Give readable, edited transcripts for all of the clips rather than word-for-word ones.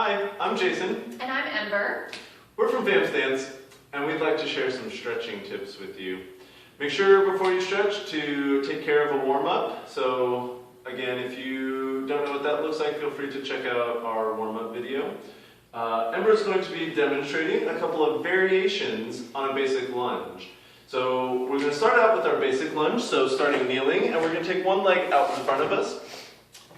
Hi, I'm Jason. And I'm Ember. We're from VAMPS, and we'd like to share some stretching tips with you. Make sure before you stretch to take care of a warm-up. So again, if you don't know what that looks like, feel free to check out our warm-up video. Ember is going to be demonstrating a couple of variations on a basic lunge. So we're going to start out with our basic lunge, so starting kneeling, and we're going to take one leg out in front of us.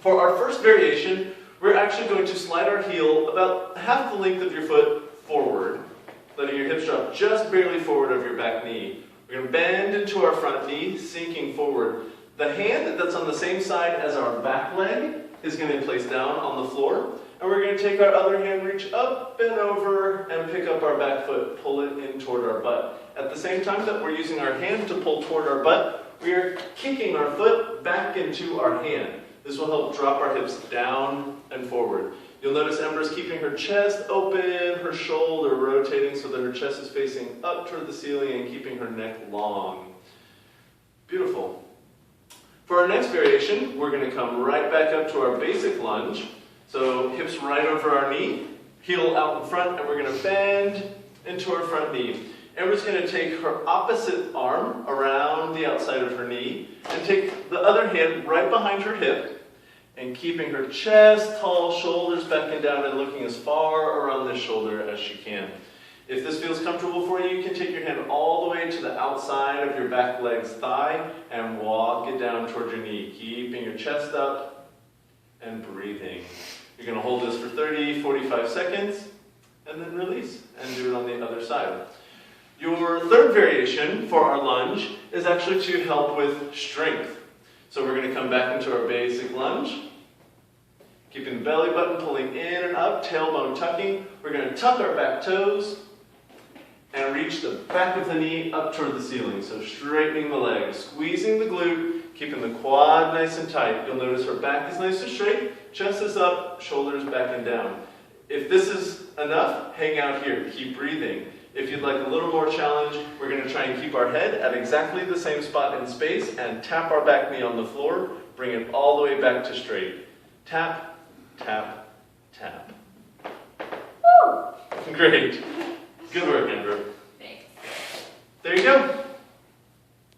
For our first variation, we're actually going to slide our heel about half the length of your foot forward, letting your hips drop just barely forward of your back knee. We're going to bend into our front knee, sinking forward. The hand that's on the same side as our back leg is going to be placed down on the floor, and we're going to take our other hand, reach up and over, and pick up our back foot, pull it in toward our butt. At the same time that we're using our hand to pull toward our butt, we are kicking our foot back into our hand. This will help drop our hips down and forward. You'll notice Ember's keeping her chest open, her shoulder rotating so that her chest is facing up toward the ceiling and keeping her neck long. Beautiful. For our next variation, we're going to come right back up to our basic lunge. So hips right over our knee, heel out in front, and we're going to bend into our front knee. Ember's going to take her opposite arm around the outside of her knee and take the other hand right behind her hip and keeping her chest tall, shoulders back and down, and looking as far around this shoulder as she can. If this feels comfortable for you, you can take your hand all the way to the outside of your back leg's thigh and walk it down toward your knee, keeping your chest up and breathing. You're going to hold this for 30, 45 seconds and then release and do it on the other side. Your third variation for our lunge is actually to help with strength. So we're going to come back into our basic lunge, keeping the belly button pulling in and up, tailbone tucking. We're going to tuck our back toes and reach the back of the knee up toward the ceiling. So straightening the leg, squeezing the glute, keeping the quad nice and tight. You'll notice her back is nice and straight, chest is up, shoulders back and down. If this is enough, hang out here, keep breathing. If you'd like a little more challenge, we're going to try and keep our head at exactly the same spot in space and tap our back knee on the floor, bring it all the way back to straight. Tap, tap, tap. Woo! Great. Good work, Amber. Thanks. There you go.